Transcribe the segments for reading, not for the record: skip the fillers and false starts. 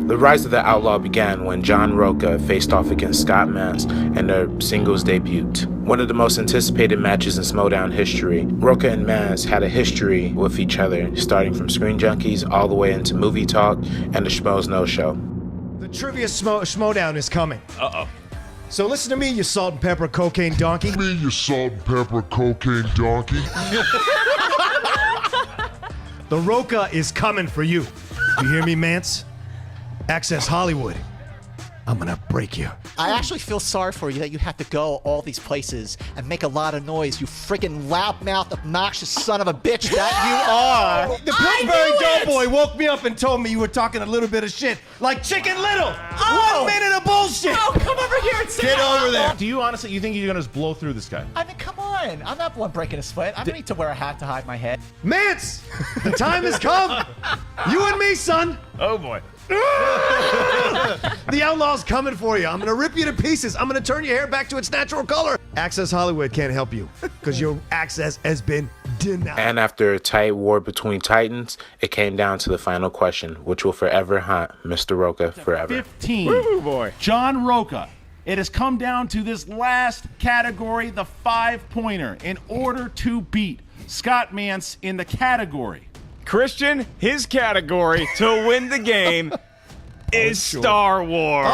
The rise of the Outlaw began when John Roca faced off against Scott Manz in their singles debut. One of the most anticipated matches in Schmoedown history. Roca and Manz had a history with each other, starting from Screen Junkies all the way into Movie Talk and the Schmoes No Show. The Trivia Schmoedown is coming. Uh-oh. So listen to me, you salt and pepper cocaine donkey. The Roca is coming for you. You hear me, Manz? Access Hollywood. I'm gonna break you. I actually feel sorry for you that you have to go all these places and make a lot of noise, you friggin' loudmouth, obnoxious son of a bitch that you are. The Pillsbury Doughboy woke me up and told me you were talking a little bit of shit, like Chicken Little. 1 minute of bullshit. Oh, come over here and sit Get down. over there. Do you honestly, you think you're gonna just blow through this guy? I mean, come on. I'm not the one breaking a sweat. I don't need to wear a hat to hide my head. Manz, the time has come. You and me, son. Oh boy. The Outlaw's coming for you. I'm gonna rip you to pieces. I'm gonna turn your hair back to its natural color. Access Hollywood can't help you because your access has been denied. And after a tight war between titans, it came down to the final question, which will forever haunt Mr. Roca forever. 15. Woo boy. John Roca. It has come down to this last category, the 5-pointer, in order to beat Scott Manz in the category. Christian, his category to win the game is Star Wars.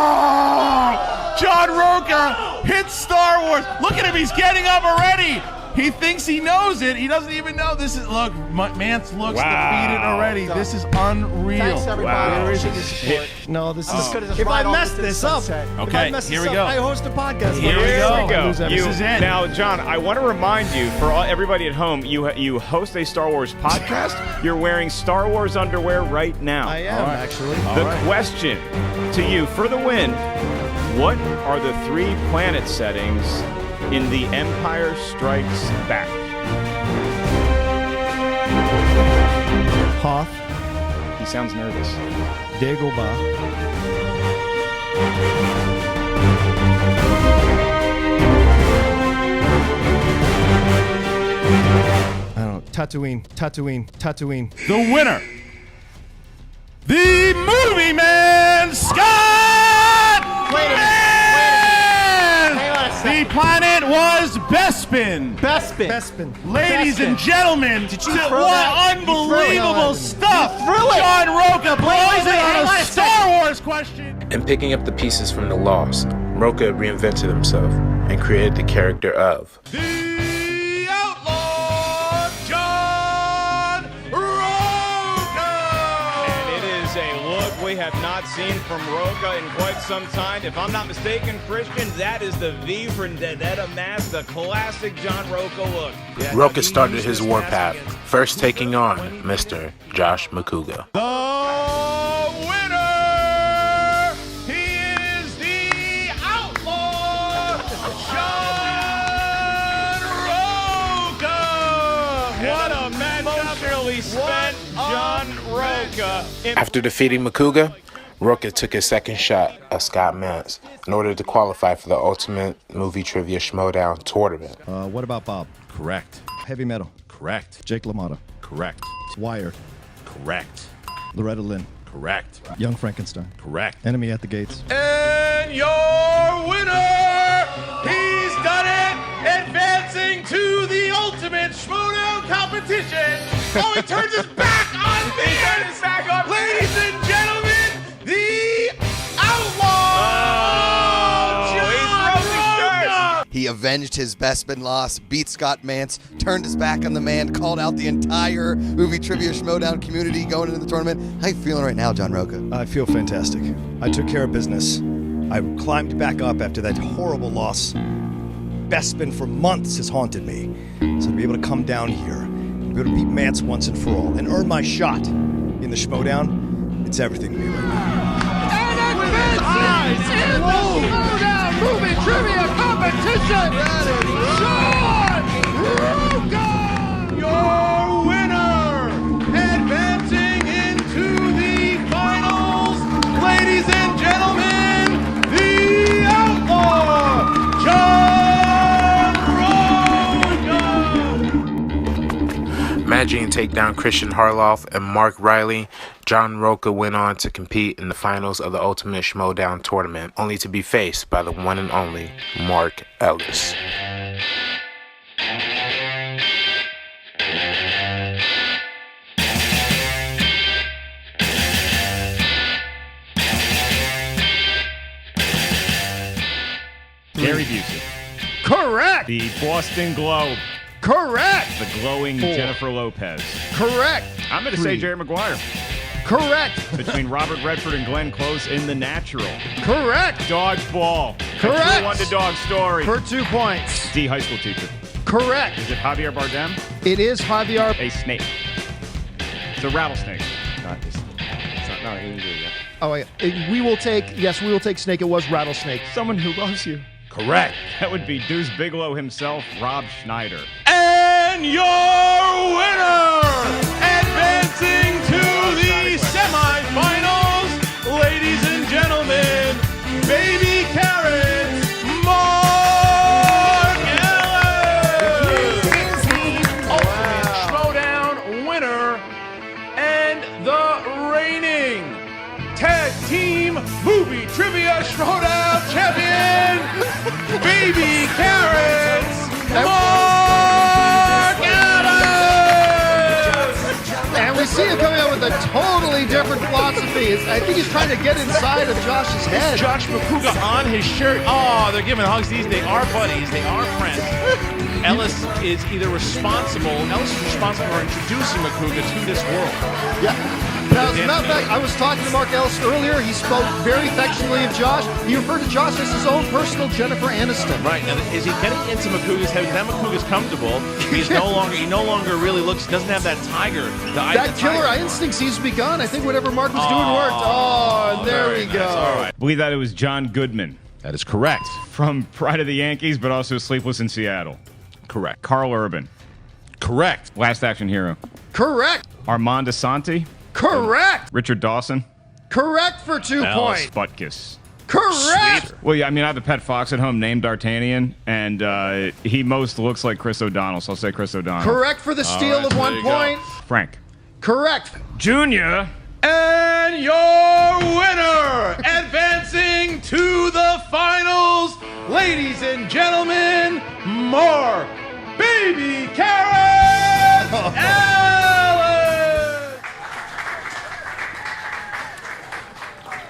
Oh! John Roca hits Star Wars. Look at him, he's getting up already. He thinks he knows it. He doesn't even know this is. Look, Manz looks defeated already. This is unreal. Thanks, everybody. Wow. Appreciate your support. No, this Just is. gonna just If I ride off mess into the this up, sunset. if Okay, I mess here this we up, go. I host a podcast. Here we go. This is it. Now, John, I want to remind you, for everybody at home, you host a Star Wars podcast. You're wearing Star Wars underwear right now. I am actually. The question to you for the win: what are the 3 planet settings in The Empire Strikes Back? Hoth, He sounds nervous. Dagobah, I don't know. Tatooine. The winner, the movie man, Scott Manz! Hang on a The second. planet was Bespin. Bespin. Ladies and gentlemen, Did you what throw that? You threw it. unbelievable stuff! You threw it. John Roca blows it hang on on a a Star Wars question. In picking up the pieces from the loss, Roca reinvented himself and created the character of The Outlaw, John Roca! And it is a look we have not seen from Roca in quite some time. If I'm not mistaken, Christian, that is the V for Vendetta mask, the classic John Roca look. Yeah, Roca he started used his this warpath, mask against- first taking on Mr. Josh McCouga. The winner, he is the Outlaw, John Roca! What a emotionally spent John Roca. After defeating McCouga, Roca took his second shot at Scott Manz in order to qualify for the Ultimate Movie Trivia Schmoedown tournament. What about Bob? Correct. Heavy Metal. Correct. Jake LaMotta. Correct. Wire. Correct. Loretta Lynn. Correct. Young Frankenstein. Correct. Enemy at the Gates. And your winner, he's done it, advancing to the Ultimate Schmoedown competition. Oh, he turns his back on me. He turned his back on me. Ladies and gentlemen, the Outlaw, John Roca. He avenged his Bespin loss, beat Scott Manz, turned his back on the man, called out the entire Movie Trivia Schmoedown community going into the tournament. How you feeling right now, John Roca? I feel fantastic. I took care of business. I climbed back up after that horrible loss. Bespin for months has haunted me. So to be able to come down here, to be able to beat Manz once and for all, and earn my shot in the Schmoedown, it's everything to me right now. In the Schmoedown Movie Trivia Competition, John Roca! Your winner, advancing into the finals, ladies and gentlemen, the Outlaw, John Roca! Managing to take down Christian Harloff and Mark Riley, John Rocha went on to compete in the finals of the Ultimate Schmoedown tournament, only to be faced by the one and only Mark Ellis. Gary Busey. Correct. The Boston Globe. Correct. The glowing Jennifer Lopez. Correct. I'm going to say Jerry Maguire. Correct. Between Robert Redford and Glenn Close in The Natural. Correct. Dodgeball. Correct. True underdog story. For 2 points. D, high school teacher. Correct. Is it Javier Bardem? It is Javier. A snake. It's a rattlesnake. Not this. It's not. No, he didn't do it yet. Oh, wait. We will take snake. It was rattlesnake. Someone who loves you. Correct. That would be Deuce Bigelow himself, Rob Schneider. And your winner, advancing to the semifinals, ladies and gentlemen, Baby Carrots, Mark Ellis. Ultimate Schmoedown winner and the reigning Tag Team Movie Trivia Schmoedown champion, Baby Carrots, Mark Ellis! And we see him coming out with a totally different philosophy. I think he's trying to get inside of Josh's head. Josh McCouga on his shirt. Oh, they're giving hugs. They are buddies. They are friends. Ellis is responsible for introducing McCouga to this world. Yeah. Now, as a matter of fact, I was talking to Mark Ellis earlier. He spoke very affectionately of Josh. He referred to Josh as his own personal Jennifer Aniston. Right. Now, is he getting into McCouga's head? Now McCouga's comfortable. He no longer really doesn't have that tiger. That killer instinct seems to be gone. I think whatever Mark was doing worked. Oh, there we go. All right. I believe that it was John Goodman. That is correct. From Pride of the Yankees, but also Sleepless in Seattle. Correct. Carl Urban. Correct. Last Action Hero. Correct. Armand Asante. Correct. Richard Dawson. Correct for 2 points. Butkus. Correct. Well, yeah, I mean, I have a pet fox at home named D'Artagnan, and he most looks like Chris O'Donnell, so I'll say Chris O'Donnell. Correct for the steal of 1 point. Frank. Correct. Junior. And your winner, advancing to the finals, ladies and gentlemen, Mark Baby Carrots Ellis!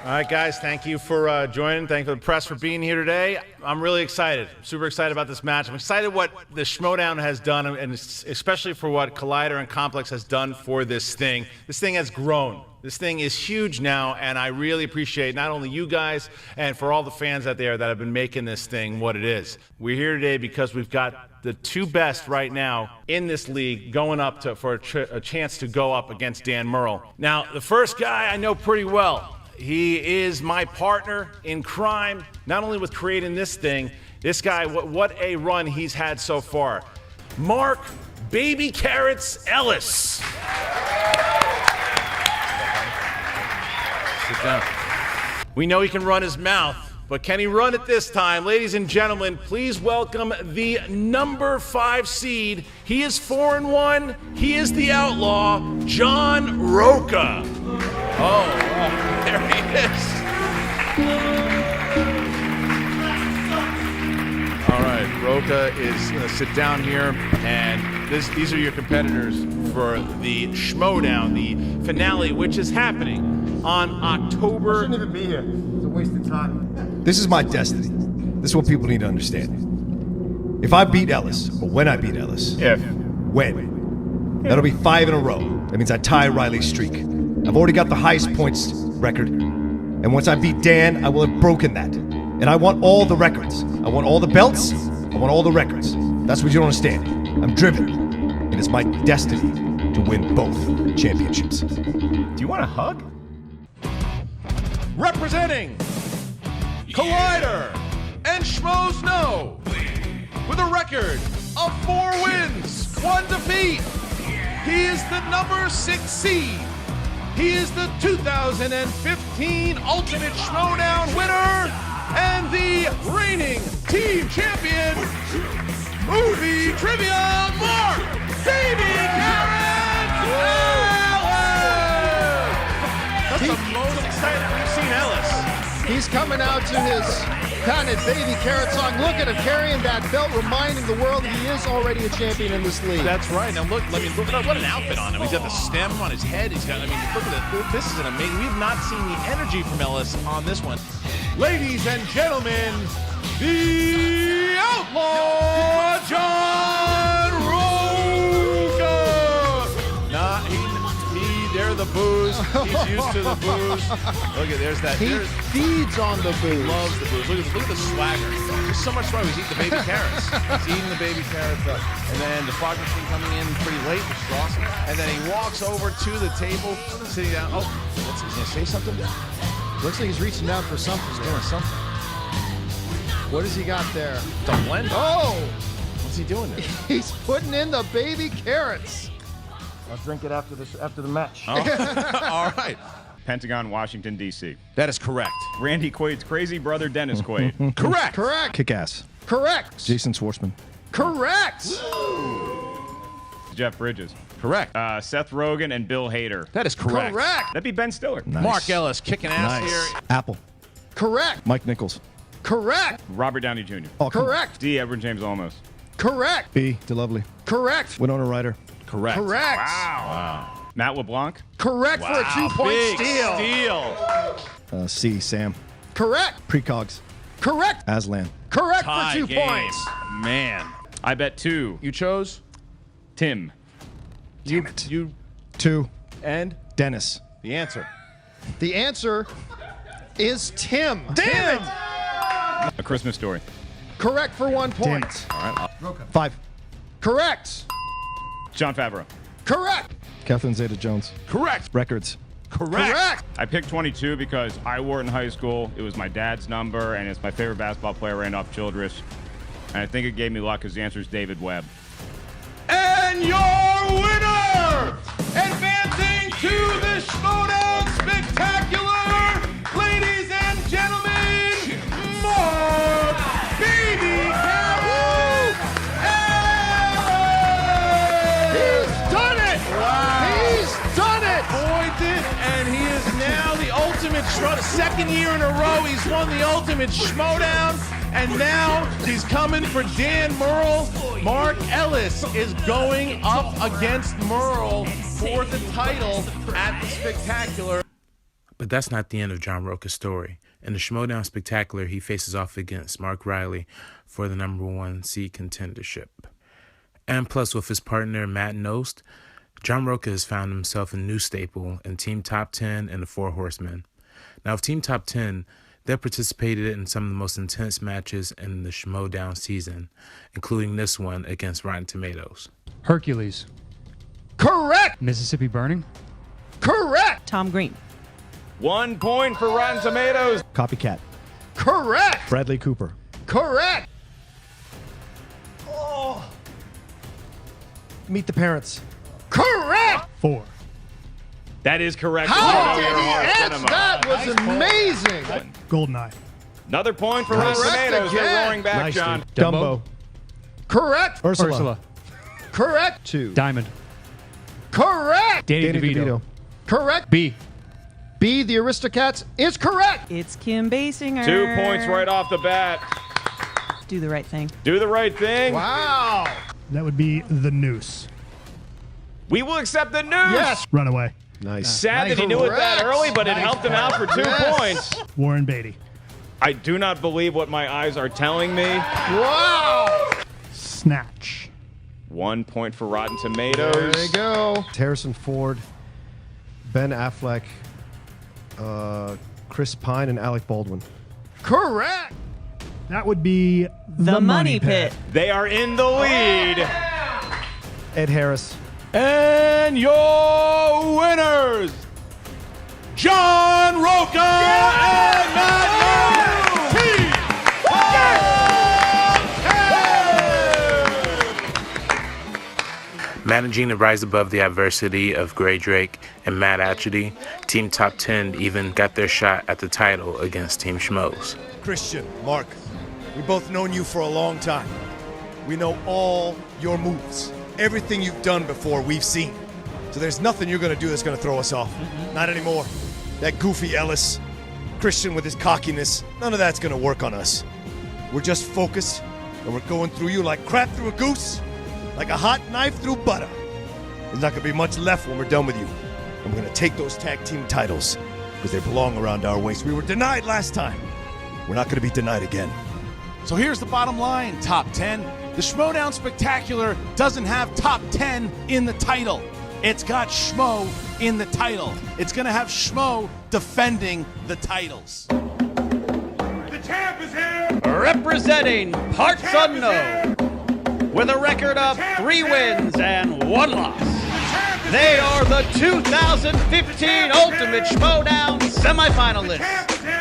All right, guys, thank you for joining. Thank you for the press for being here today. I'm really excited. Super excited about this match. I'm excited what the Schmoedown has done, and especially for what Collider and Complex has done for this thing. This thing has grown. This thing is huge now, and I really appreciate not only you guys and for all the fans out there that have been making this thing what it is. We're here today because we've got the 2 best right now in this league going up for a chance to go up against Dan Murrell. Now, the first guy I know pretty well. He is my partner in crime, not only with creating this thing, this guy, what a run he's had so far. Mark Baby Carrots Ellis. Sit down. We know he can run his mouth, but can he run it this time? Ladies and gentlemen, please welcome the number 5 seed. He is 4-1. He is the Outlaw, John Rocha. Oh, there he is. All right, Rocha is going to sit down here, and these are your competitors for the Schmoedown, the finale, which is happening on October. I shouldn't even be here. It's a waste of time. This is my destiny. This is what people need to understand. If I beat Ellis, or when I beat Ellis, when, that'll be 5 in a row. That means I tie Riley's streak. I've already got the highest points record, and once I beat Dan, I will have broken that. And I want all the records. I want all the belts. I want all the records. That's what you don't understand. I'm driven, and it's my destiny to win both championships. Do you want a hug? Representing Collider and Schmoes Know, with a record of 4 wins, 1 defeat. He is the number 6 seed. He is the 2015 Ultimate Schmoedown winner and the reigning team champion, Movie Trivia Mark Baby Carrots He's coming out to his patented baby carrot song. Look at him carrying that belt, reminding the world that he is already a champion in this league. That's right. Now look at what an outfit on him. He's got the stem on his head. He's got, look at it. This is an amazing. We have not seen the energy from Ellis on this one. Ladies and gentlemen, the Outlaw John Roca. They're the booze. He's used to the booze. Look at there's that. He feeds on the booze. He loves the booze. Look at the swagger. There's so much swagger. He's eating the baby carrots. He's eating the baby carrots up. And then the fog machine coming in pretty late, which is awesome. And then he walks over to the table, sitting down. Oh, he's gonna say something? Looks like he's reaching down for something. He's doing something. What has he got there? The blender. Oh! What's he doing there? He's putting in the baby carrots. I'll drink it after the match. Oh. All right. Pentagon, Washington, D.C. That is correct. Randy Quaid's crazy brother, Dennis Quaid. Correct. Correct. Kick-ass. Correct. Jason Schwartzman. Correct. Jeff Bridges. Correct. Seth Rogen and Bill Hader. That is correct. Correct. That'd be Ben Stiller. Nice. Mark Ellis kicking ass here. Apple. Correct. Mike Nichols. Correct. Robert Downey Jr. Oh, come on. Correct. D. Edward James Olmos. Correct. B. DeLovely. Correct. Winona Ryder. Correct. Correct. Wow. Matt LeBlanc. Correct for a 2-point Big steal. C. Sam. Correct. Precogs. Correct. Aslan. Correct Tie for 2 game. points. Man. I bet 2. You chose? Tim. Damn it. You 2. and Dennis. the answer. The answer is Tim. Damn it! A Christmas Story. Correct for 1 Damn point. it. All right. 5. Correct. John Favreau. Correct. Catherine Zeta-Jones. Correct. Records. Correct. I picked 22 because I wore it in high school. It was my dad's number, and it's my favorite basketball player, Randolph Childress. And I think it gave me luck because the answer is David Webb. And your winner, advancing to the Schmoedown Spectacular, ladies and gentlemen, Mark Baby Carrot Ellis! He's done it. Wow. He's done it. Pointed, and he is now the ultimate second year in a row he's won the ultimate Schmoedown, and now he's coming for Dan Murrell. Mark Ellis is going up against Murrell for the title at the Spectacular. But that's not the end of John Roca's story. In the Schmoedown Spectacular, he faces off against Mark Riley for the #1 seed contendership. And plus, with his partner Matt Nost, John Roca has found himself a new staple in Team Top 10 and the Four Horsemen. Now, with Team Top 10, they participated in some of the most intense matches in the Schmoedown season, including this one against Rotten Tomatoes. Hercules. Correct. Mississippi Burning. Correct. Tom Green. 1 point for Rotten Tomatoes. Copycat. Correct. Bradley Cooper. Correct. Meet the Parents. Correct. 4. That is correct. How Zero did he Hard answer? Cinema. That was amazing. Goldeneye. Another point for Correct Rotten Tomatoes. You're again. roaring back, Nice, John. dude. Dumbo. Correct. Ursula. Correct. 2. Diamond. Correct. Danny Danny DeVito. Correct. B. B, the Aristocats, is correct. It's Kim Basinger. 2 points right off the bat. Do the right thing. Do the right thing. Wow. That would be The Noose. We will accept the news. Yes. Runaway. Nice. Sad that he knew it that Correct. early, but it helped him out for 2 Yes. points. Warren Beatty. I do not believe what my eyes are telling me. Wow. Snatch. 1 point for Rotten There Tomatoes. you go. Harrison Ford, Ben Affleck, Chris Pine, and Alec Baldwin. Correct. That would be The Money Pit. They are in the lead. Ed Harris. And your winners, John Roca and Matt Team. Managing to rise above the adversity of Gray Drake and Matt Atchity, Team Top 10 even got their shot at the title against Team Schmoes. Christian, Mark, we've both known you for a long time. We know all your moves. Everything you've done before, we've seen. So there's nothing you're going to do that's going to throw us off. Not anymore. That goofy Ellis, Christian with his cockiness, none of that's gonna work on us. We're just focused, and we're going through you like crap through a goose, like a hot knife through butter. There's not gonna be much left when we're done with you. And we're gonna take those tag team titles, because they belong around our waist. We were denied last time. We're not gonna be denied again. So here's the bottom line, top 10. The Schmoedown Spectacular doesn't have top 10 in the title. It's got Schmo in the title. It's going to have Schmo defending the titles. The champ is here! Representing Parts Unknown, with a record of 3 wins and 1 loss. They are the 2015 Ultimate Schmoedown semifinalists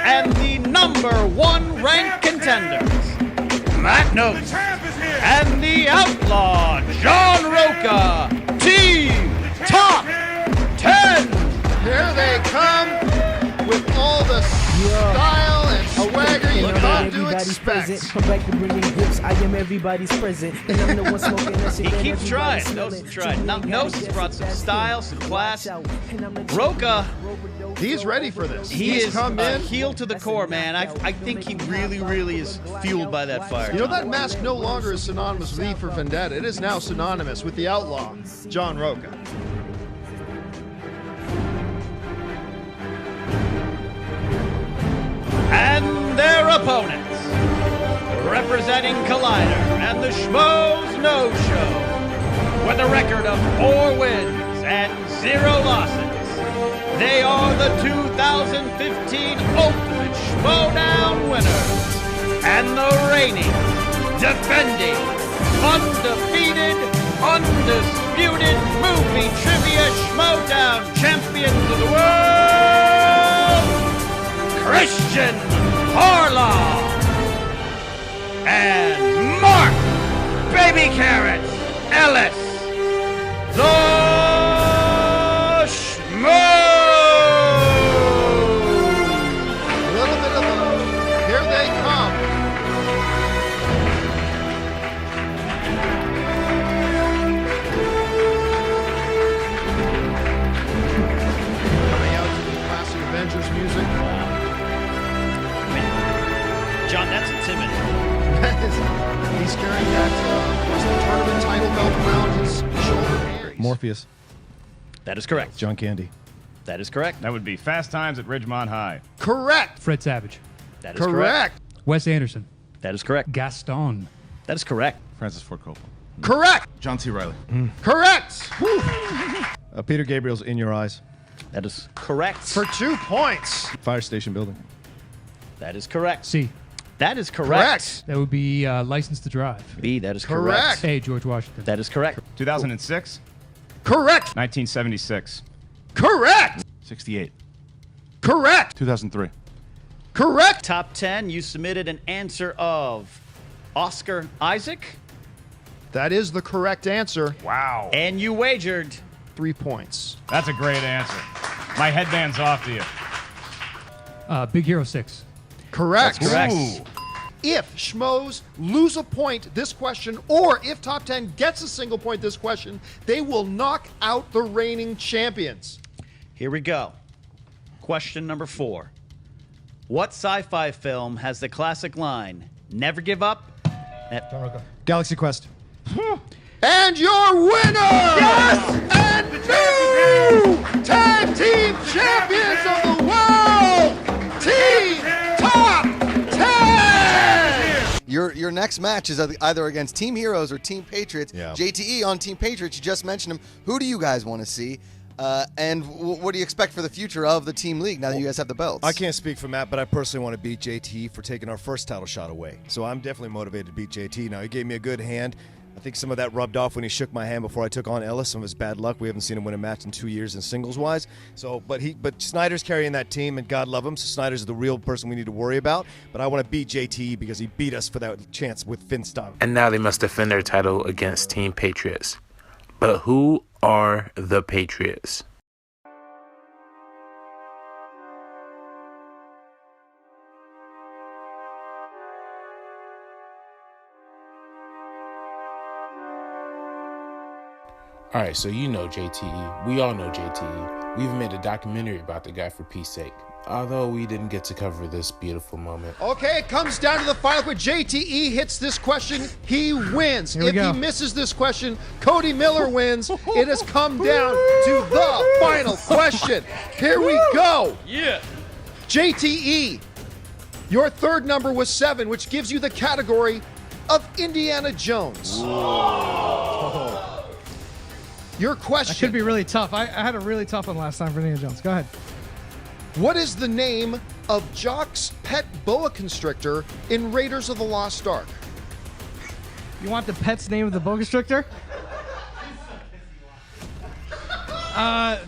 and the #1 ranked contenders, Matt Notes and the Outlaw, John Roca, Team Top 10. Here they come with all the style and swagger you come to expect. Come back to bringing gifts. I am everybody's present, and I'm the one smoking that shit. He keeps trying. Nose has tried. Nose has brought some style, some class. Roca, he's ready for this. He's come in. heel to the core, man. I think he really is fueled by that fire. You know, that mask no longer is synonymous with V for Vendetta. It is now synonymous with the Outlaw, John Roca. And their opponents, representing Collider and the Schmoes No Show, with a record of 4 wins and 0 losses. They are the 2015 Ultimate Schmoedown winners and the reigning, defending, undefeated, undisputed Movie Trivia Schmoedown champions of the world, Christian Harlaw and Mark Baby Carrots Ellis, the Schmoes. A little bit of both. Here they come. Coming out to the classic Avengers music. John, that's intimidating. He's carrying that, of course, the tournament title belt around his shoulder. Morpheus. That is correct. John Candy. That is correct. That would be Fast Times at Ridgemont High. Correct. Fred Savage. That is correct. Wes Anderson. That is correct. Gaston. That is correct. Francis Ford Coppola. Correct. John C. Reilly. Correct. Peter Gabriel's In Your Eyes. That is correct. For 2 points. Fire Station Building. That is correct. C. That is correct. That would be License to Drive. B, that is Correct. A. George Washington. That is correct. 2006. Correct. 1976. Correct. 68. Correct. 2003. Correct. Top 10, you submitted an answer of Oscar Isaac. That is the correct answer. Wow. And you wagered 3 points. That's a great answer. My headband's off to you. Big Hero 6. Correct. That's correct. Ooh. If Schmoes lose a point this question, or if Top 10 gets a single point this question, they will knock out the reigning champions. Here we go. Question number 4. What sci-fi film has the classic line, never give up? Galaxy Quest. And your winner! Yes! And new tag team champions of the world! Team Top 10! Your next match is either against Team Heroes or Team Patriots. Yeah. JTE on Team Patriots, you just mentioned him. Who do you guys want to see? And what do you expect for the future of the team league now that you guys have the belts? I can't speak for Matt, but I personally want to beat JT for taking our first title shot away. So I'm definitely motivated to beat JT. Now, he gave me a good hand. I think some of that rubbed off when he shook my hand before I took on Ellis. Some of his bad luck. We haven't seen him win a match in 2 years in singles-wise. So, but Snyder's carrying that team, and God love him. So Snyder's the real person we need to worry about. But I want to beat JT because he beat us for that chance with Finstock. And now they must defend their title against Team Patriots. But who are the Patriots? All right, so you know JTE. We all know JTE. We've made a documentary about the guy for peace sake. Although we didn't get to cover this beautiful moment. Okay, it comes down to the final question. JTE hits this question, he wins. If he misses this question, Cody Miller wins. It has come down to the final question. Here we go. Yeah. JTE, your third number was 7, which gives you the category of Indiana Jones. Your question. That could be really tough. I had a really tough one last time for Indiana Jones. Go ahead. What is the name of Jock's pet boa constrictor in Raiders of the Lost Ark? You want the pet's name of the boa constrictor?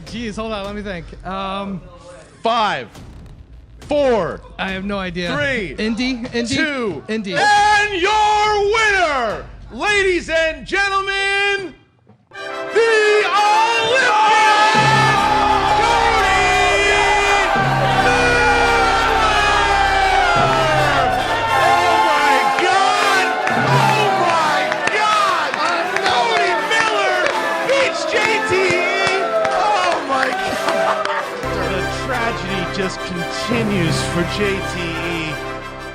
Geez, hold on, let me think. 5, 4. I have no idea. 3. Indy. 2. Indy. And your winner, ladies and gentlemen, the Olympian Cody Cody Miller beats JTE. Oh my God. The tragedy just continues for JTE.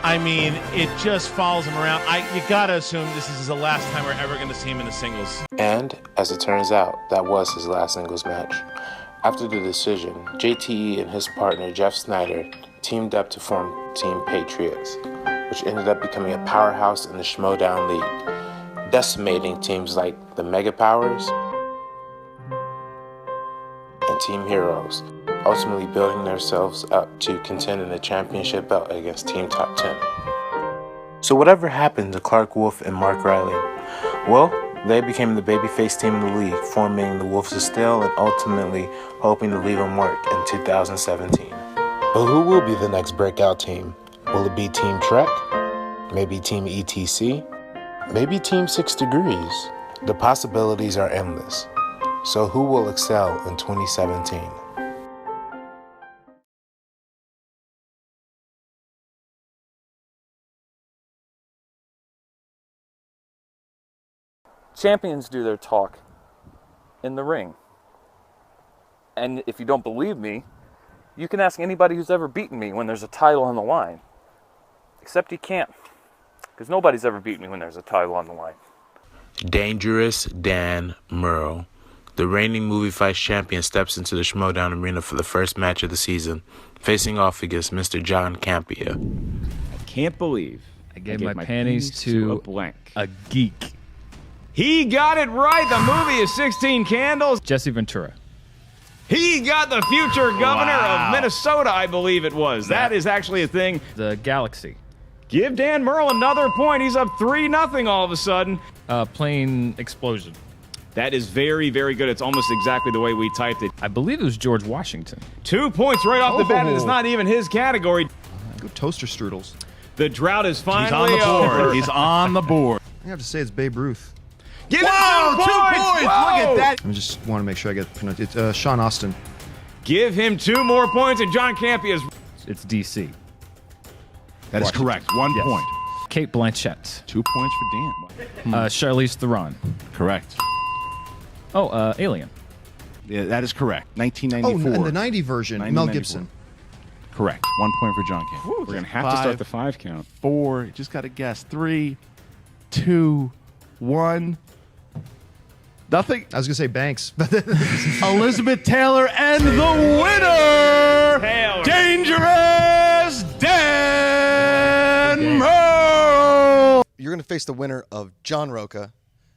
I mean, it just follows him around. You gotta assume this is the last time we're ever gonna see him in the singles. And, as it turns out, that was his last singles match. After the decision, JTE and his partner Jeff Snyder teamed up to form Team Patriots, which ended up becoming a powerhouse in the Schmoedown League, decimating teams like the Mega Powers and Team Heroes, ultimately building themselves up to contend in the championship belt against Team Top 10. So whatever happened to Clark Wolfe and Mark Riley? Well, they became the babyface team in the league, forming the Wolves of Steel and ultimately hoping to leave them work in 2017. But who will be the next breakout team? Will it be Team Trek? Maybe Team ETC? Maybe Team 6 Degrees? The possibilities are endless. So who will excel in 2017? Champions do their talk in the ring. And if you don't believe me, you can ask anybody who's ever beaten me when there's a title on the line. Except you can't, because nobody's ever beaten me when there's a title on the line. Dangerous Dan Murrell, the reigning movie fights champion, steps into the Schmoedown arena for the first match of the season, facing off against Mr. John Campia. I can't believe I gave my panties to a blank. a geek. He got it right. The movie is 16 Candles. Jesse Ventura. He got the future governor of Minnesota, I believe it was. That is actually a thing. The Galaxy. Give Dan Murrell another point. He's up 3-0 all of a sudden. Plane explosion. That is very, very good. It's almost exactly the way we typed it. I believe it was George Washington. 2 points right off the bat, and it's not even his category. Good toaster strudels. The drought is He's finally on the board. over. He's on the board. I have to say it's Babe Ruth. Give him 2 Whoa, 2 points! points! Look at that. I just want to make sure I get pronounced. It's Sean Austin. Give him 2 more points, and John Campia's. It's DC. That is correct. 1 Yes. point. Kate Blanchett. 2 points for Dan. Charlize Theron. Correct. Oh, Alien. Yeah, that is correct. Oh, 1994. and the 90 version, Mel 1994. Gibson. Correct. 1 point for John Camp. We're going to have to start the 5 count. 4. You just got to guess. 3, 2, 1. Nothing. I was going to say Banks. Elizabeth Taylor and the winner, Taylor. Dangerous Dan Murrell. You're going to face the winner of John Roca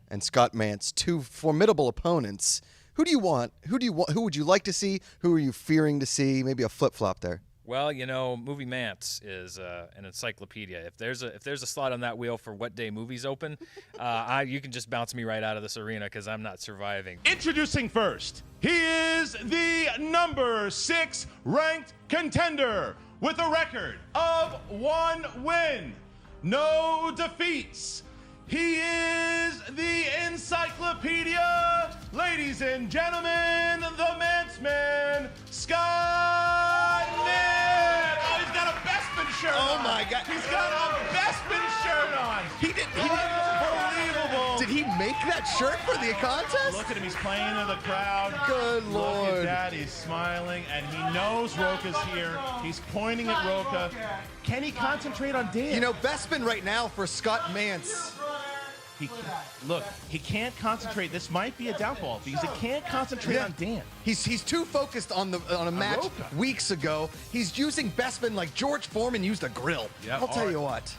and Scott Manz, 2 formidable opponents. Who do you want? Who would you like to see? Who are you fearing to see? Maybe a flip-flop there. Well, you know, Movie Manz is an encyclopedia. If there's a slot on that wheel for what day movies open, you can just bounce me right out of this arena because I'm not surviving. Introducing first, he is the number 6 ranked contender with a record of 1 win, no defeats. He is the encyclopedia, ladies and gentlemen, the Mantzman, Scott Manz. Oh, he's got a Bestman shirt on. Oh my God. He's got a Bestman shirt on. He did. Unbelievable. Did he make that shirt for the contest? Look at him. He's playing to the crowd. Good Lord. Look at that. He's smiling, and he knows Roka's here. He's pointing at Roka. Can he concentrate on Dan? You know, Bespin right now for Scott Manz. He can't concentrate. This might be a downfall because he can't concentrate on Dan. He's too focused on a match Roka. weeks ago. He's using Bespin like George Foreman used a grill. Yep. I'll tell you what.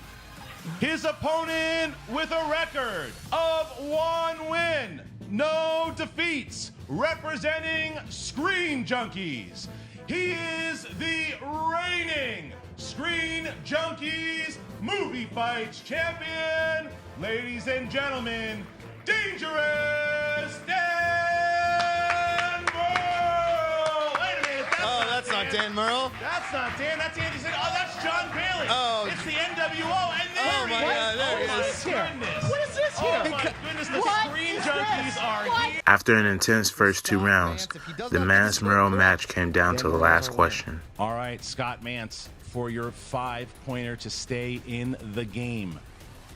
His opponent with a record of 1 win, no defeats, representing Screen Junkies. He is the reigning Screen Junkies Movie Fights champion. Ladies and gentlemen, Dangerous Dan Murrell! Wait a minute, That's not Dan Murrell. That's not Dan, that's Andy Siegel. Oh, that's John Bailey. Oh. It's the NWO, and there Oh, my God, there he is. Goodness. What is this here? Oh, my goodness, the Screen Junkies are here. After an intense first 2 rounds, the Manz-Murrell match came down to the last question. All right, Scott Manz, for your 5-pointer to stay in the game.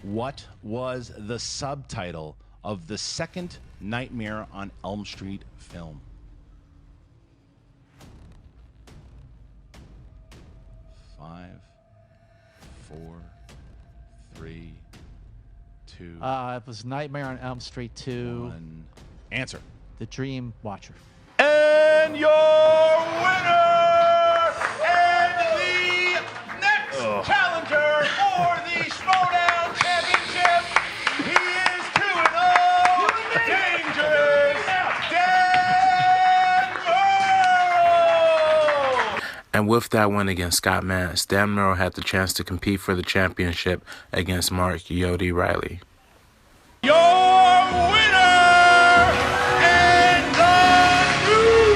What was the subtitle of the second Nightmare on Elm Street film? Five, 4, 3, 2, It was Nightmare on Elm Street 2. 1. Answer. The Dream Watcher. And your winner and the next challenger for the Schmoedown Championship, he is 2-0, Dangerous Dan Murrell. And with that win against Scott Manz, Dan Murrell had the chance to compete for the championship against Mark Yodi Riley. Your winner and the new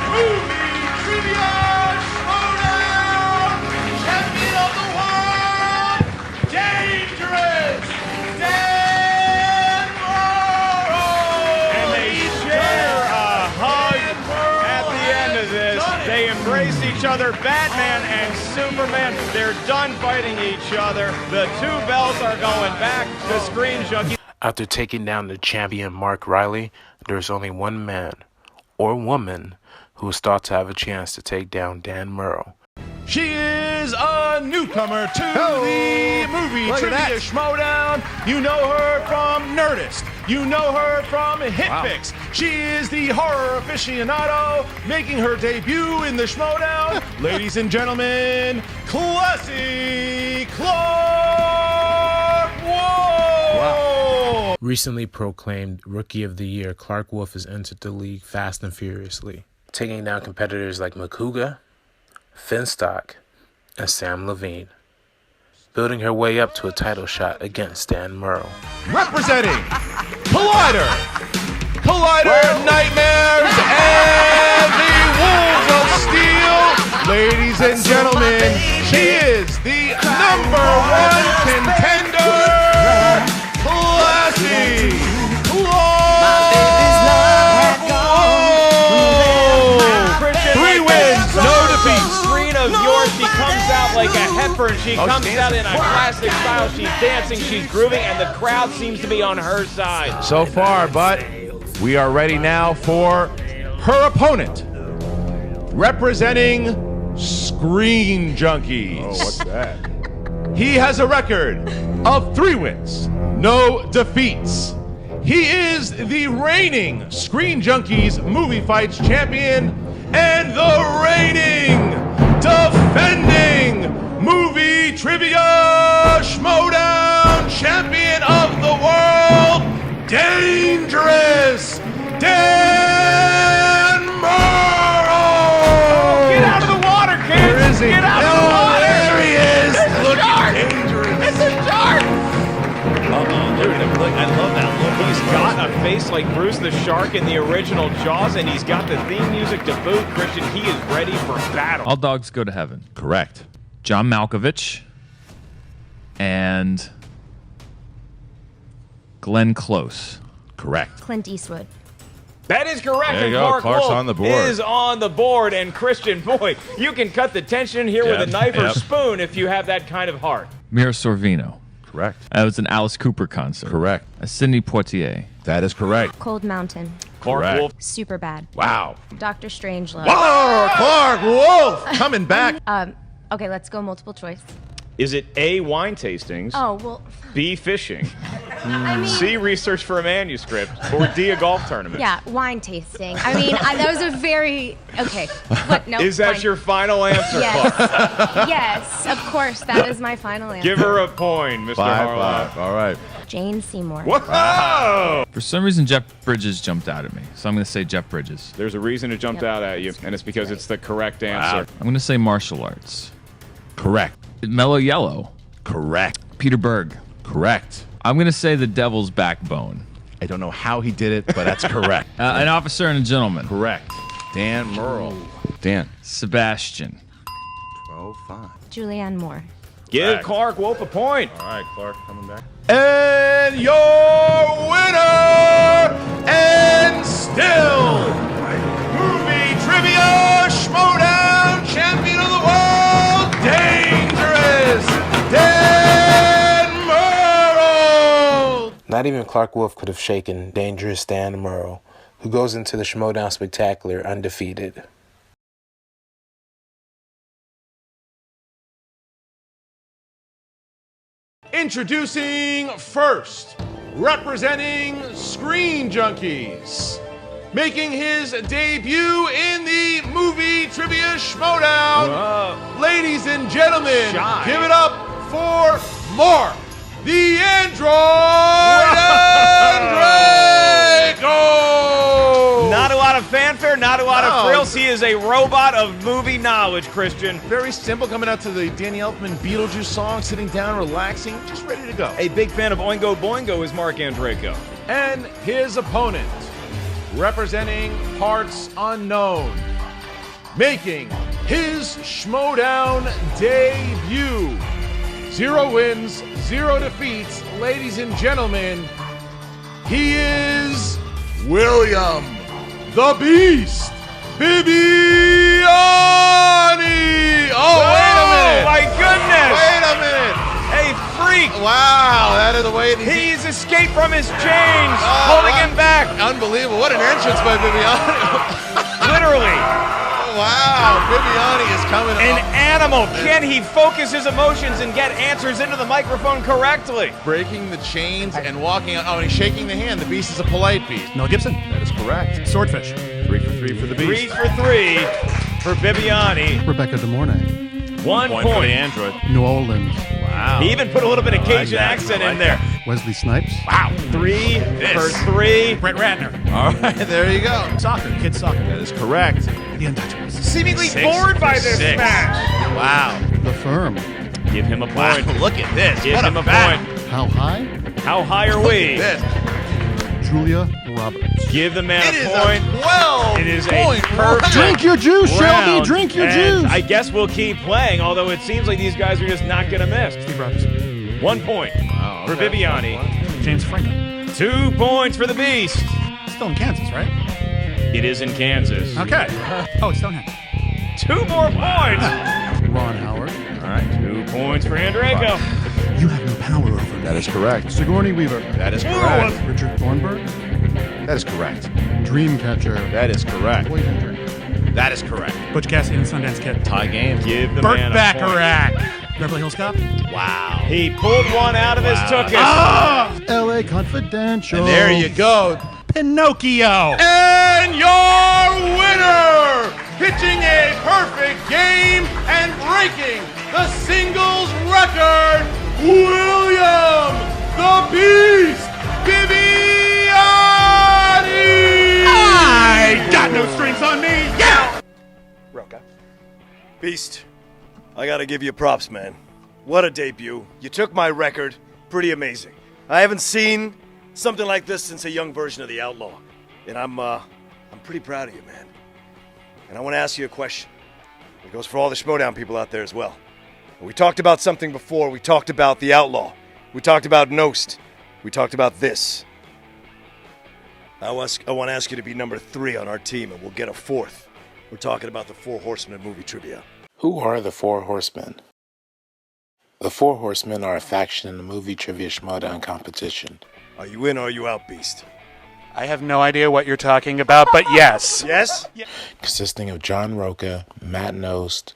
Movie Trivia Schmoedown champion of the world, Dangerous Dan Murrell. And they share a hug at the end of this. They embrace each other. Batman and Superman, they're done fighting each other. The 2 belts are going back to Screen Junkies. After taking down the champion Mark Riley, there's only one man or woman who is thought to have a chance to take down Dan Murrell. She is a newcomer to the Movie Trivia Schmoedown. You know her from Nerdist. You know her from HitFix. She is the horror aficionado, making her debut in the Schmoedown. Ladies and gentlemen, Classy Clark Wolfe! Recently proclaimed Rookie of the Year, Clark Wolfe has entered the league fast and furiously, taking down competitors like Makuga, Finstock, and Sam Levine, building her way up to a title shot against Dan Murrell. Representing Collider, Nightmares, and the Wolves of Steel. Ladies and gentlemen, she is the #1 contender, Classy Clark. 3 wins, no defeats. Screen of yours, she comes out like a heifer, and she comes out in a classic style. She's dancing, she's grooving, and the crowd seems to be on her side. So far, but we are ready now for her opponent, representing Screen Junkies. Oh, what's that? He has a record of 3 wins, no defeats. He is the reigning Screen Junkies Movie Fights champion and the reigning, defending Movie Trivia Schmoedown champion of the world, Dangerous Dan Murrell. Get out of the water, kids! Where is he? Get out of the water! There he is! It's a Look shark! dangerous. It's a shark! Dude, look, I love that look. He's got a face like Bruce the Shark in the original Jaws, and he's got the theme music to boot. Christian, he is ready for battle. All dogs go to heaven. Correct. John Malkovich and Glenn Close. Correct. Clint Eastwood. That is correct. There you and go. Clark Clark's Wolfe on the board. is on the board. And Christian, boy, you can cut the tension here with a knife or spoon if you have that kind of heart. Mira Sorvino. correct. It was an Alice Cooper concert. Correct. A Sidney Poitier. That is correct. Cold Mountain. Clark Correct. Wolfe. Super bad. Wow. Dr. Strangelove. Oh, Clark Wolfe coming back. Okay, let's go multiple choice. Is it A, wine tastings, Oh, well, B, fishing, I mean, C, research for a manuscript, or D, a golf tournament? yeah, wine tasting. I mean, that was a very, okay. What, no, Is that fine. your final answer, Yes. Clark? Yes, of course, that is my final answer. Give her a point, Mr. Harlow. 5-5. All right. Jane Seymour. Whoa! For some reason, Jeff Bridges jumped out at me, so I'm going to say Jeff Bridges. There's a reason it jumped out at you, and it's because it's the correct answer. I'm going to say martial arts. Correct. Mellow Yellow. Correct. Peter Berg. Correct. I'm going to say The Devil's Backbone. I don't know how he did it, but that's correct. An Officer and a Gentleman. Correct. Dan Murrell. Dan. Sebastian. 12-5. Julianne Moore. Give Clark Wolfe a point. All right, Clark coming back. And your winner, and still Movie Trivia Schmoedown champion of the world, Dangerous Dan Murrell. Not even Clark Wolfe could have shaken Dangerous Dan Murrell, who goes into the Schmoedown Spectacular undefeated. Introducing first, representing Screen Junkies, making his debut in the Movie Trivia Schmoedown. Ladies and gentlemen, give it up for Mark, the Android Andreyko! Not a lot of fanfare, not a lot of frills. He is a robot of movie knowledge, Christian. Very simple, coming out to the Danny Elfman Beetlejuice song, sitting down, relaxing, just ready to go. A big fan of Oingo Boingo is Mark Andreyko. And his opponent, representing Parts Unknown, making his Schmoedown debut. 0 wins, 0 defeats. Ladies and gentlemen, he is William the Beast Bibiani. Oh, wait a minute. my goodness. Wait a minute. A freak. Wow, that is the way He's escaped from his chains, holding him back. Unbelievable. What an entrance by Bibiani. Literally. Wow, Bibiani is coming An up. animal. Can he focus his emotions and get answers into the microphone correctly? Breaking the chains and walking out. Oh, and he's shaking the hand. The Beast is a polite beast. Mel Gibson. That is correct. Swordfish. 3 for 3 for the Beast. 3 for 3 for Bibiani. Rebecca De Mornay. 1 Point for the point. Android. New Orleans. Wow. He even put a little bit of I like Cajun that. accent I like in there. Wesley Snipes. Wow. 3 for 3. Brett Ratner. All right, there you go. Soccer. Kids soccer. That is correct. The Untouchables. Seemingly 6 bored by for this 6. match. Wow. The Firm. Give him a Wow. point. Look at this. Give What him a fact. point. How high? How high are we? This. Julia Roberts. Give the man It a is point. a 12 It is point a perfect Drink your juice, Shelby. round. Drink your And juice. I guess we'll keep playing, although it seems like these guys are just not going to miss. Steve Rogers. 1 point Wow, for okay. Bibiani. James Franco. 2 points for the Beast. Still in Kansas, right? It is in Kansas. Okay. Oh, it's Stonehenge. 2 more points. Ron Howard. All right. 2 points for Andreyko. You have no power over me. That is correct. Sigourney Weaver. That is correct. Richard Thornburg. That is correct. Dreamcatcher. That is correct. Poison Drink. That is correct. Butch Cassidy and the Sundance Kid. Tie game. Give the Burt man a Bacharach. point. Beverly Hills Cop. Wow. He pulled one out of his tuchus. L.A. Confidential. And there you go. Pinocchio. And your winner, pitching a perfect game and breaking the singles record, William the Beast Bibiani. I got no strings on me. Yeah. Roca. Beast, I gotta give you props, man. What a debut. You took my record. Pretty amazing. I haven't seen something like this since a young version of the Outlaw. And I'm pretty proud of you, man. And I want to ask you a question. It goes for all the Schmoedown people out there as well. We talked about something before. We talked about the Outlaw. We talked about Nost. We talked about this. I want to ask you to be number 3 on our team, and we'll get a 4th. We're talking about the Four Horsemen of movie trivia. Who are the Four Horsemen? The Four Horsemen are a faction in the Movie Trivia Schmoedown competition. Are you in or are you out, Beast? I have no idea what you're talking about, but yes. Yes? Consisting of John Roca, Matt Nost,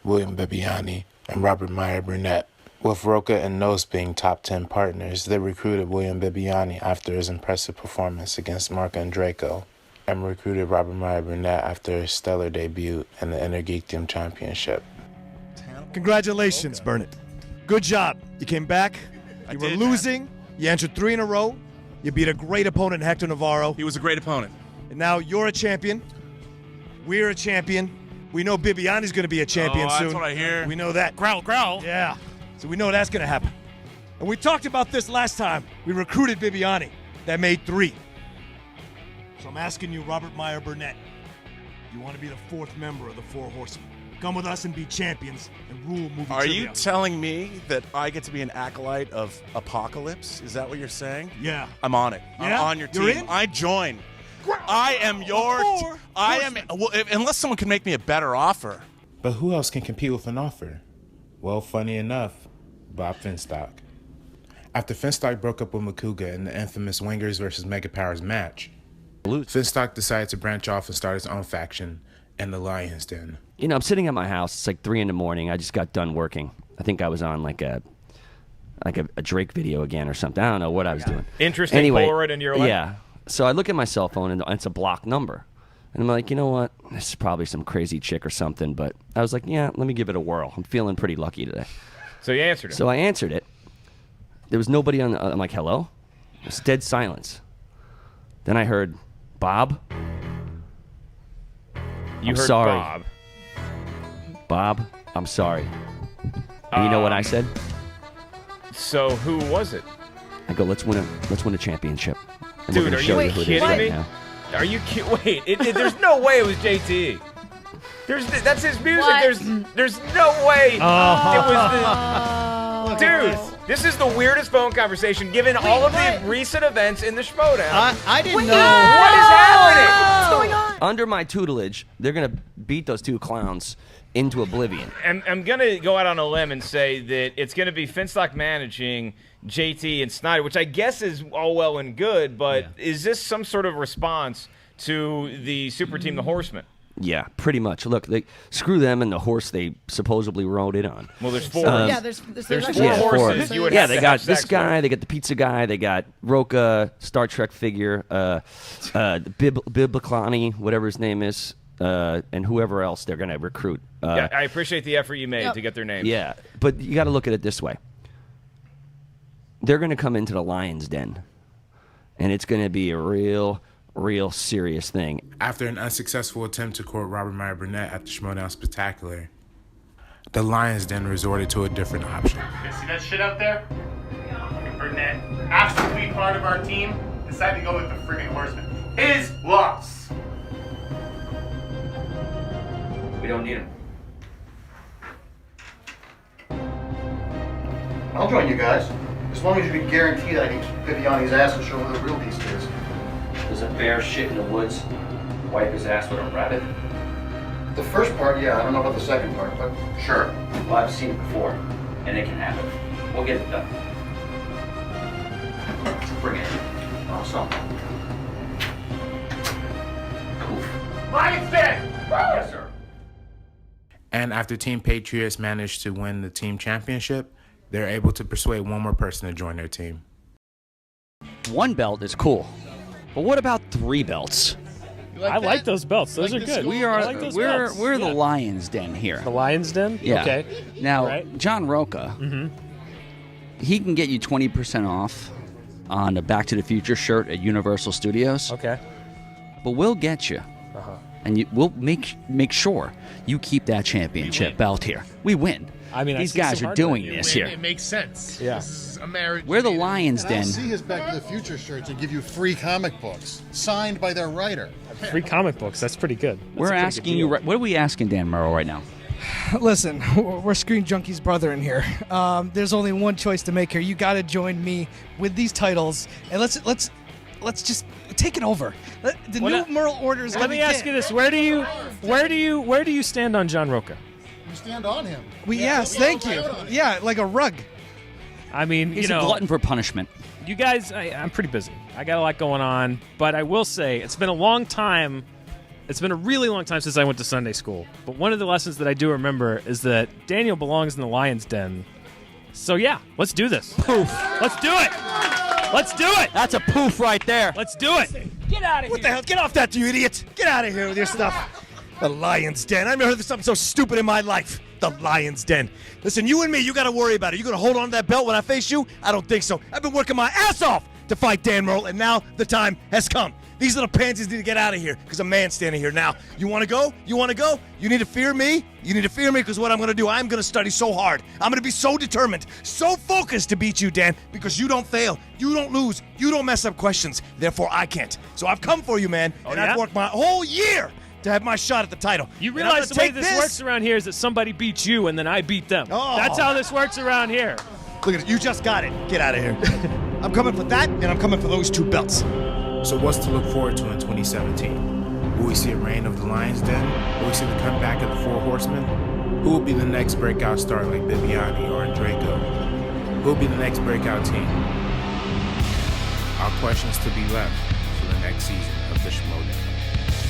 William Bibbiani, and Robert Meyer Burnett. With Roca and Nost being top 10 partners, they recruited William Bibbiani after his impressive performance against Marco and Draco, and recruited Robert Meyer Burnett after his stellar debut in the Intergeekdom Championship. Congratulations, Burnett. Good job. You came back. You were losing. You answered 3 in a row. You beat a great opponent, Hector Navarro. He was a great opponent. And now you're a champion. We're a champion. We know Bibbiani's going to be a champion soon. That's what I hear. We know that. Growl, growl. Yeah. So we know that's going to happen. And we talked about this last time. We recruited Bibbiani. That made 3. So I'm asking you, Robert Meyer Burnett, you want to be the 4th member of the Four Horsemen? Come with us and be champions and rule movie Are trivia. you telling me that I get to be an acolyte of Apocalypse? Is that what you're saying? Yeah. I'm on it. Yeah? I'm on your team. You're in? I join. I am your. I am. Well, unless someone can make me a better offer. But who else can compete with an offer? Well, funny enough, Bob Finstock. After Finstock broke up with Makuga in the infamous Wingers vs. Mega Powers match, Finstock decided to branch off and start his own faction in the Lion's Den. You know, I'm sitting at my house. It's like 3 a.m. I just got done working. I think I was on like a Drake video again or something. I don't know what I was doing. Interesting anyway, Polaroid in your life. Yeah. So I look at my cell phone and it's a blocked number. And I'm like, you know what? This is probably some crazy chick or something. But I was like, yeah, let me give it a whirl. I'm feeling pretty lucky today. So you answered it. So I answered it. There was nobody on I'm like, hello? It's dead silence. Then I heard, Bob? You I'm heard sorry. Bob. Bob, I'm sorry. And you know what I said? So who was it? I go, let's win a championship. And Dude, we're gonna are show you who it is kidding right me? now. Are you Wait, there's no way it was JT. That's his music. What? There's no way Oh. it was the dude. This is the weirdest phone conversation given all of the recent events in the Schmoedown. I didn't know. What is happening? What's going on? Under my tutelage, they're gonna beat those 2 clowns into oblivion. I'm going to go out on a limb and say that it's going to be Finstock managing JT and Snyder, which I guess is all well and good, but is this some sort of response to the super team, the Horsemen? Yeah, pretty much. Look, screw them and the horse they supposedly rode in on. Well, there's 4. Yeah, there's four horses. You would have they to got have this sex guy, with. they got the pizza guy, they got Roca, Star Trek figure, Bibliklani, whatever his name is, and whoever else they're going to recruit. Yeah, I appreciate the effort you made to get their names. Yeah, but you got to look at it this way. They're going to come into the Lion's Den, and it's going to be a real serious thing. After an unsuccessful attempt to court Robert Meyer Burnett at the Schmoedown Spectacular, the Lion's Den resorted to a different option. You see that shit out there? Burnett, after to be part of our team, decided to go with the friggin' Horsemen. His loss. We don't need him. I'll join you guys, as long as you can guarantee that I can keep Bibbiani's ass and show him who the real beast is. Does a bear shit in the woods wipe his ass with a rabbit? The first part, yeah, I don't know about the second part, but sure. Well, I've seen it before, and it can happen. We'll get it done. Bring it. Awesome. Lion's Den! Yes, sir. And after Team Patriots managed to win the team championship, they're able to persuade one more person to join their team. 1 belt is cool, but what about 3 belts? I like those belts. Those are good. We're the Lion's Den here. The Lion's Den? Yeah. Okay. Now, John Roca, he can get you 20% off on a Back to the Future shirt at Universal Studios. Okay. But we'll get you. And we'll make sure you keep that championship belt here. We win. I mean, these guys are doing this here. It makes sense. Yeah. This is a marriage. We're the Lion's And I'll Den. see his Back to the Future shirts and give you free comic books signed by their writer. Free comic books. That's pretty good. We're asking you. What are we asking Dan Murrell right now? Listen, we're Screen Junkies' brother in here. There's only one choice to make here. You got to join me with these titles, and let's just take it over. The new Murrell order is. Let me ask you this: Where do you stand on John Roca? You stand on him. Yes, thank you. Yeah, like a rug. I mean, He's a glutton for punishment. You guys, I'm pretty busy. I got a lot going on, but I will say it's been a long time. It's been a really long time since I went to Sunday school. But one of the lessons that I do remember is that Daniel belongs in the lion's den. So yeah, let's do this. Poof. Let's do it. Let's do it. That's a poof right there. Let's do it. Get out of here. What the hell? Get off that, you idiot. Get out of here with your stuff. The lion's den. I've never heard of something so stupid in my life. The lion's den. Listen, you and me, you got to worry about it. You going to hold on to that belt when I face you? I don't think so. I've been working my ass off to fight Dan Murrell, and now the time has come. These little pansies need to get out of here because a man's standing here now. You want to go? You want to go? You need to fear me? You need to fear me because what I'm going to do, I'm going to study so hard. I'm going to be so determined, so focused to beat you, Dan, because you don't fail. You don't lose. You don't mess up questions. Therefore, I can't. So I've come for you, man, and I've worked my whole year to have my shot at the title. You realize the way this works around here is that somebody beats you and then I beat them. Oh. That's how this works around here. Look at it. You just got it. Get out of here. I'm coming for that, and I'm coming for those 2 belts. So what's to look forward to in 2017? Will we see a reign of the Lion's Den? Will we see the comeback of the Four Horsemen? Who will be the next breakout star like Bibiani or Draco? Who will be the next breakout team? Our questions to be left for the next season of the Schmoedown.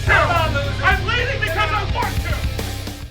I'm leaving because I want to!